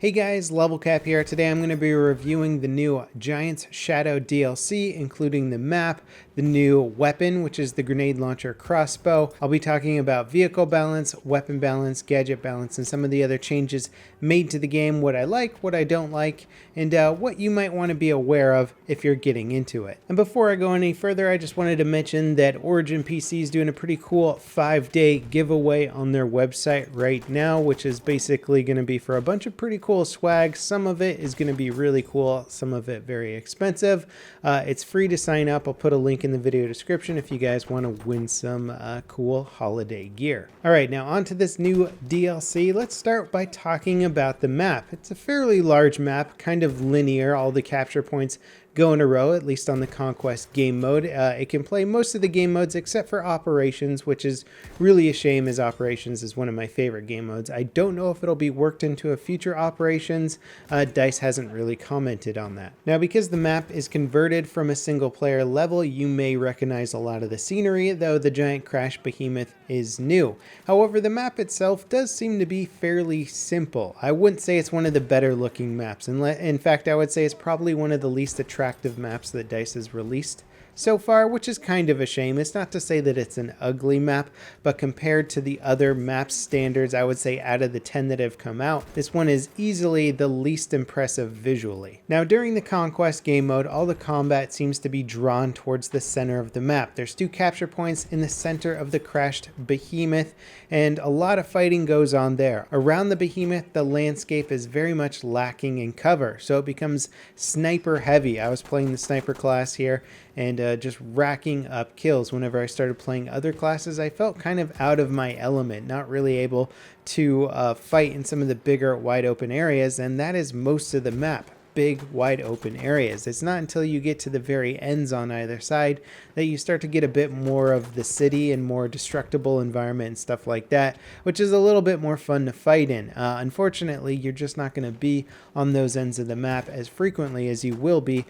Hey guys, Level Cap here. Today I'm going to be reviewing the new Giant's Shadow DLC, including the map, the new weapon, which is the grenade launcher crossbow. I'll be talking about vehicle balance, weapon balance, gadget balance, and some of the other changes made to the game, what I like, what I don't like, and what you might want to be aware of if you're getting into it. And before I go any further, I just wanted to mention that Origin PC is doing a pretty cool 5-day giveaway on their website right now, which is basically going to be for a bunch of pretty cool swag. Some of it is going to be really cool, some of it very expensive. It's free to sign up. I'll put a link in the video description if you guys want to win some cool holiday gear. All right, now on to this new DLC. Let's start by talking about the map. It's a fairly large map, kind of linear. All the capture points go in a row, at least on the Conquest game mode. It can play most of the game modes except for Operations, which is really a shame, as Operations is one of my favorite game modes. I don't know if it'll be worked into a future Operations. DICE hasn't really commented on that. Now, because the map is converted from a single player level, you may recognize a lot of the scenery, though the giant crash behemoth is new. However, the map itself does seem to be fairly simple. I wouldn't say it's one of the better looking maps. In fact, I would say it's probably one of the least attractive maps that DICE has released so far, which is kind of a shame. It's not to say that it's an ugly map, but compared to the other map standards, I would say out of the 10 that have come out, this one is easily the least impressive visually. Now, during the Conquest game mode, all the combat seems to be drawn towards the center of the map. There's 2 capture points in the center of the crashed behemoth, and a lot of fighting goes on there. Around the behemoth, the landscape is very much lacking in cover, so it becomes sniper heavy. I was playing the sniper class here, and just racking up kills. Whenever I started playing other classes, I felt kind of out of my element, not really able to fight in some of the bigger wide open areas, and that is most of the map. Big wide open areas. It's not until you get to the very ends on either side that you start to get a bit more of the city and more destructible environment and stuff like that, which is a little bit more fun to fight in. Unfortunately, you're just not going to be on those ends of the map as frequently as you will be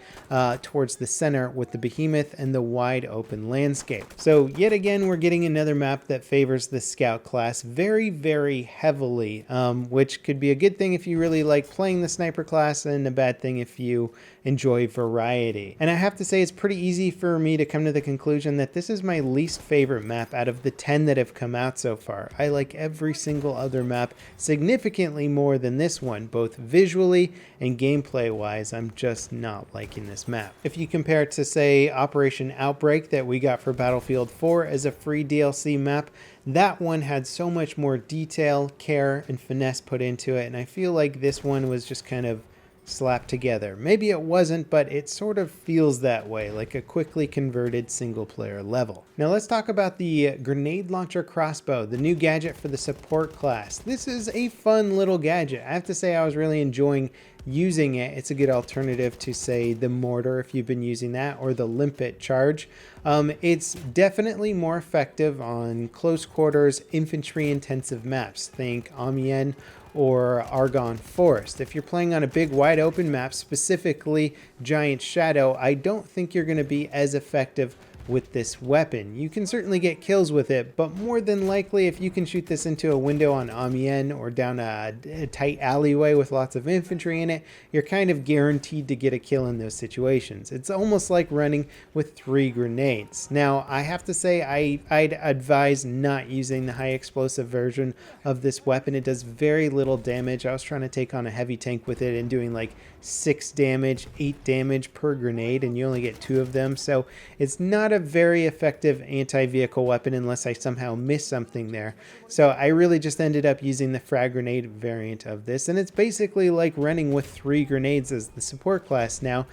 towards the center with the behemoth and the wide open landscape. So yet again, we're getting another map that favors the scout class very, very heavily, which could be a good thing if you really like playing the sniper class, and a bad thing if you enjoy variety. And I have to say, it's pretty easy for me to come to the conclusion that this is my least favorite map out of the 10 that have come out so far. I like every single other map significantly more than this one, both visually and gameplay wise. I'm just not liking this map. If you compare it to, say, Operation Outbreak that we got for Battlefield 4 as a free DLC map, that one had so much more detail, care, and finesse put into it, and I feel like this one was just kind of slapped together. Maybe it wasn't, but it sort of feels that way, like a quickly converted single player level. Now let's talk about the grenade launcher crossbow, the new gadget for the support class. This is a fun little gadget. I have to say, I was really enjoying using it. It's a good alternative to, say, the mortar if you've been using that, or the limpet charge. It's definitely more effective on close quarters, infantry intensive maps. Think Amiens or Argonne Forest. If you're playing on a big wide open map, specifically Giant Shadow, I don't think you're going to be as effective with this weapon. You can certainly get kills with it, but more than likely, if you can shoot this into a window on Amiens or down a tight alleyway with lots of infantry in it, you're kind of guaranteed to get a kill in those situations. It's almost like running with 3 grenades. Now, I have to say, I'd advise not using the high explosive version of this weapon. It does very little damage. I was trying to take on a heavy tank with it and doing like 6 damage, 8 damage per grenade, and you only get 2 of them, so it's not a very effective anti-vehicle weapon unless I somehow miss something there. So I really just ended up using the frag grenade variant of this, and it's basically like running with 3 grenades as the support class now.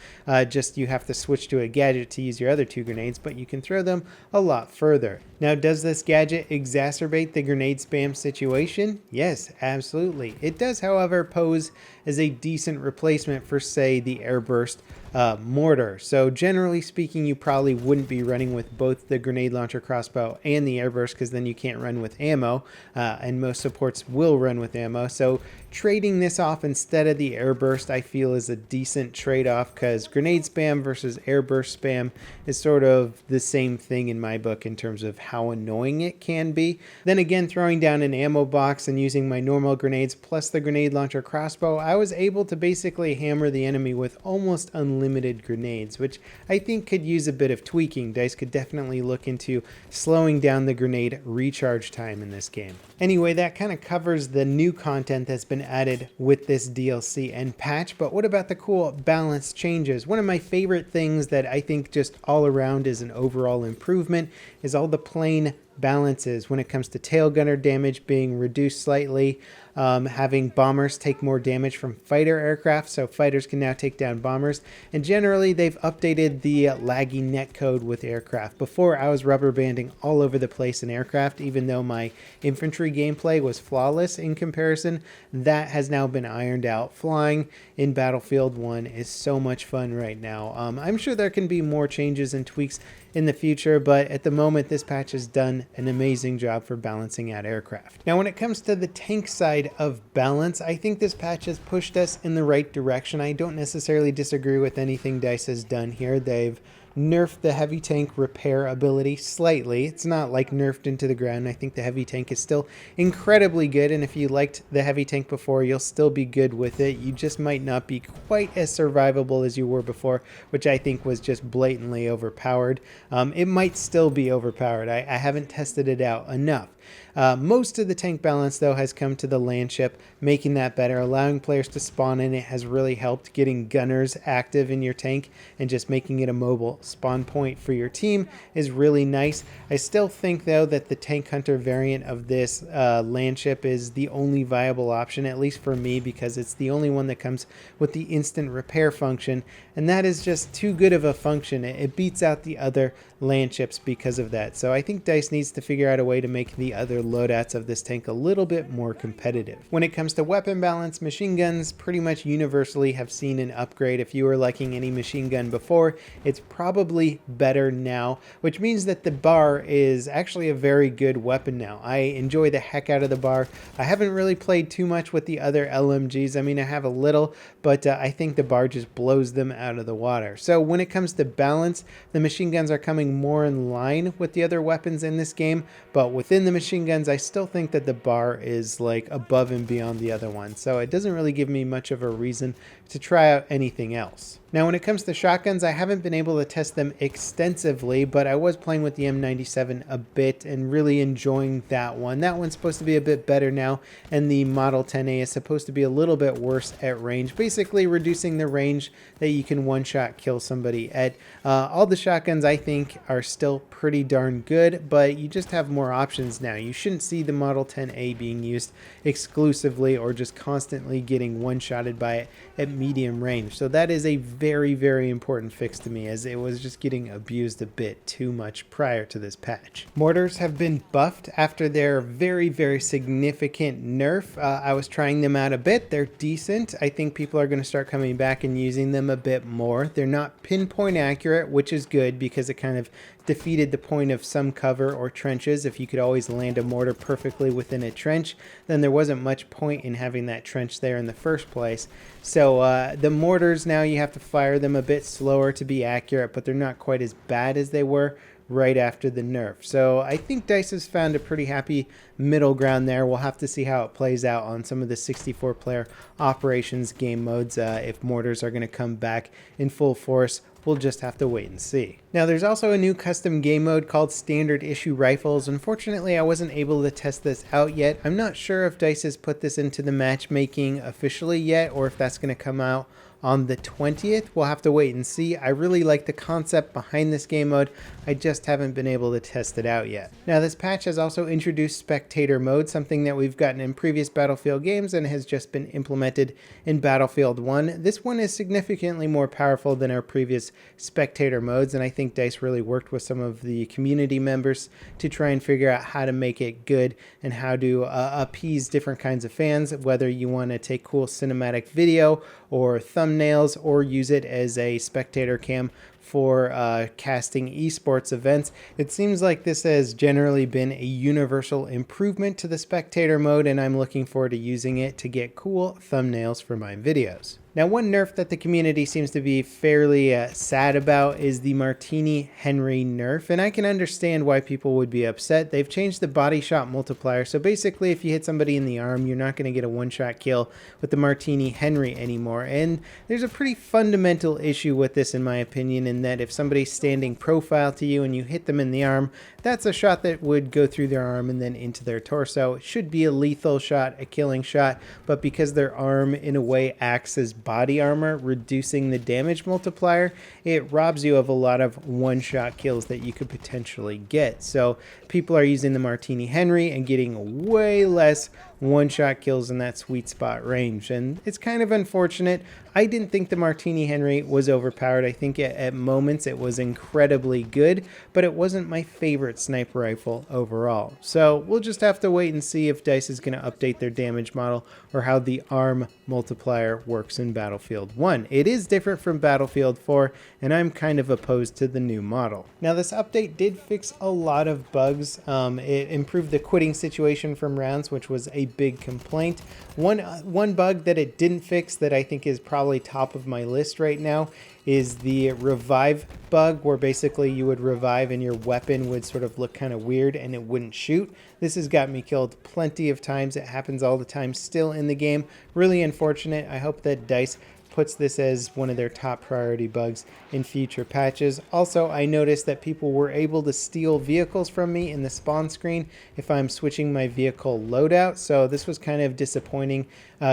Just you have to switch to a gadget to use your other 2 grenades, but you can throw them a lot further. Now, does this gadget exacerbate the grenade spam situation? Yes, absolutely. It does, however, pose as a decent replacement for, say, the airburst mortar. So generally speaking, you probably wouldn't be running with both the grenade launcher crossbow and the airburst, because then you can't run with ammo, and most supports will run with ammo. So trading this off instead of the airburst, I feel, is a decent trade-off, because grenade spam versus airburst spam is sort of the same thing in my book in terms of how annoying it can be. Then again, throwing down an ammo box and using my normal grenades plus the grenade launcher crossbow, I was able to basically hammer the enemy with almost unlimited grenades, which I think could use a bit of tweaking. DICE could definitely look into slowing down the grenade recharge time in this game. Anyway, that kind of covers the new content that's been added with this DLC and patch, but what about the cool balance changes? One of my favorite things that I think just all around is an overall improvement is all the plane balances when it comes to tail gunner damage being reduced slightly, having bombers take more damage from fighter aircraft, so fighters can now take down bombers, and generally they've updated the laggy netcode with aircraft. Before, I was rubber banding all over the place in aircraft, even though my infantry gameplay was flawless in comparison. That has now been ironed out. Flying in Battlefield 1 is so much fun right now. I'm sure there can be more changes and tweaks in the future, but at the moment this patch has done an amazing job for balancing out aircraft. Now when it comes to the tank side of balance, I think this patch has pushed us in the right direction. I don't necessarily disagree with anything DICE has done here. They've nerfed the heavy tank repair ability slightly. It's not like nerfed into the ground. I think the heavy tank is still incredibly good, and if you liked the heavy tank before, you'll still be good with it. You just might not be quite as survivable as you were before, which I think was just blatantly overpowered. It might still be overpowered. I haven't tested it out enough. Most of the tank balance, though, has come to the land ship, making that better. Allowing players to spawn in it has really helped. Getting gunners active in your tank and just making it a mobile spawn point for your team is really nice. I still think, though, that the tank hunter variant of this land ship is the only viable option, at least for me, because it's the only one that comes with the instant repair function, and that is just too good of a function. It beats out the other land ships because of that. So I think DICE needs to figure out a way to make the other loadouts of this tank a little bit more competitive. When it comes to weapon balance, machine guns pretty much universally have seen an upgrade. If you were liking any machine gun before, it's probably better now, which means that the bar is actually a very good weapon now. I enjoy the heck out of the bar. I haven't really played too much with the other LMGs. I mean, I have a little, but I think the bar just blows them out of the water. So when it comes to balance, the machine guns are coming more in line with the other weapons in this game, but within the machine guns, I still think that the bar is like above and beyond the other one, so it doesn't really give me much of a reason to try out anything else. Now when it comes to shotguns, I haven't been able to test them extensively, but I was playing with the M97 a bit and really enjoying that one. That one's supposed to be a bit better now, and the Model 10A is supposed to be a little bit worse at range, basically reducing the range that you can one-shot kill somebody at. All the shotguns, I think, are still pretty darn good, but you just have more options now. You shouldn't see the Model 10A being used exclusively or just constantly getting one-shotted by it at medium range. So that is a very, very important fix to me, as it was just getting abused a bit too much prior to this patch. Mortars have been buffed after their very, very significant nerf. I was trying them out a bit. They're decent. I think people are going to start coming back and using them a bit more. They're not pinpoint accurate, which is good because it kind of defeated the point of some cover or trenches. If you could always land a mortar perfectly within a trench, then there wasn't much point in having that trench there in the first place. So the mortars now, you have to fire them a bit slower to be accurate, but they're not quite as bad as they were right after the nerf. So I think DICE has found a pretty happy middle ground there. We'll have to see how it plays out on some of the 64-player operations game modes. If mortars are going to come back in full force, we'll just have to wait and see. Now there's also a new custom game mode called Standard Issue Rifles. Unfortunately, I wasn't able to test this out yet. I'm not sure if DICE has put this into the matchmaking officially yet, or if that's going to come out on the 20th. We'll have to wait and see. I really like the concept behind this game mode. I just haven't been able to test it out yet. Now this patch has also introduced spectator mode, something that we've gotten in previous Battlefield games and has just been implemented in Battlefield 1. This one is significantly more powerful than our previous spectator modes, and I think DICE really worked with some of the community members to try and figure out how to make it good and how to appease different kinds of fans, whether you want to take cool cinematic video or thumb thumbnails or use it as a spectator cam for casting esports events. It seems like this has generally been a universal improvement to the spectator mode, and I'm looking forward to using it to get cool thumbnails for my videos. Now, one nerf that the community seems to be fairly sad about is the Martini Henry nerf, and I can understand why people would be upset. They've changed the body shot multiplier, so basically if you hit somebody in the arm, you're not going to get a one-shot kill with the Martini Henry anymore. And there's a pretty fundamental issue with this, in my opinion, in that if somebody's standing profile to you and you hit them in the arm, that's a shot that would go through their arm and then into their torso. It should be a lethal shot, a killing shot, but because their arm in a way acts as body armor, reducing the damage multiplier, it robs you of a lot of one-shot kills that you could potentially get. So people are using the Martini Henry and getting way less one-shot kills in that sweet spot range, and it's kind of unfortunate. I didn't think the Martini Henry was overpowered. I think at moments it was incredibly good, but it wasn't my favorite sniper rifle overall. So we'll just have to wait and see if DICE is going to update their damage model or how the arm multiplier works in Battlefield 1. It is different from Battlefield 4, and I'm kind of opposed to the new model. Now, this update did fix a lot of bugs. It improved the quitting situation from rounds, which was a big complaint. One bug that it didn't fix that I think is probably top of my list right now is the revive bug, where basically you would revive and your weapon would sort of look kind of weird and it wouldn't shoot. This has got me killed plenty of times. It happens all the time still in the game. Really unfortunate. I hope that DICE puts this as one of their top priority bugs in future patches. Also, I noticed that people were able to steal vehicles from me in the spawn screen if I'm switching my vehicle loadout. So this was kind of disappointing,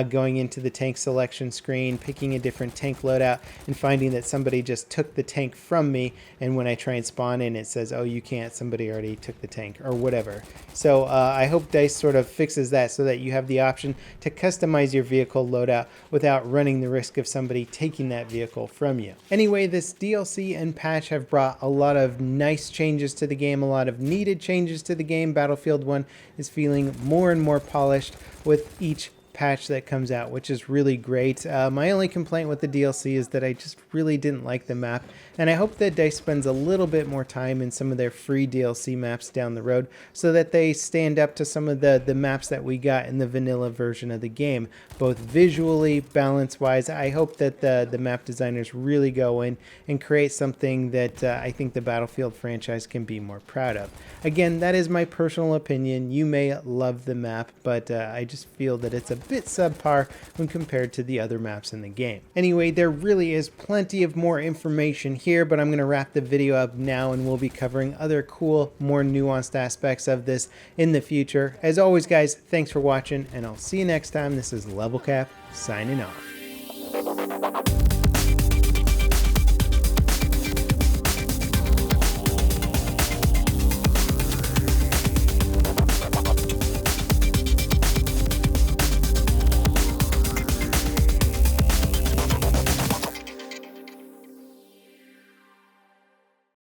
going into the tank selection screen, picking a different tank loadout, and finding that somebody just took the tank from me. And when I try and spawn in, it says, oh, you can't, somebody already took the tank, or whatever. So I hope DICE sort of fixes that so that you have the option to customize your vehicle loadout without running the risk of somebody taking that vehicle from you. Anyway, this DLC and patch have brought a lot of nice changes to the game, a lot of needed changes to the game. Battlefield 1 is feeling more and more polished with each patch that comes out, which is really great. My only complaint with the DLC is that I just really didn't like the map, and I hope that DICE spends a little bit more time in some of their free DLC maps down the road so that they stand up to some of the maps that we got in the vanilla version of the game, both visually, balance-wise. I hope that the map designers really go in and create something that I think the Battlefield franchise can be more proud of. Again, that is my personal opinion. You may love the map, but I just feel that it's a bit subpar when compared to the other maps in the game. Anyway, there really is plenty of more information here, but I'm going to wrap the video up now, and we'll be covering other cool, more nuanced aspects of this in the future. As always, guys, thanks for watching, and I'll see you next time. This is Level Cap signing off.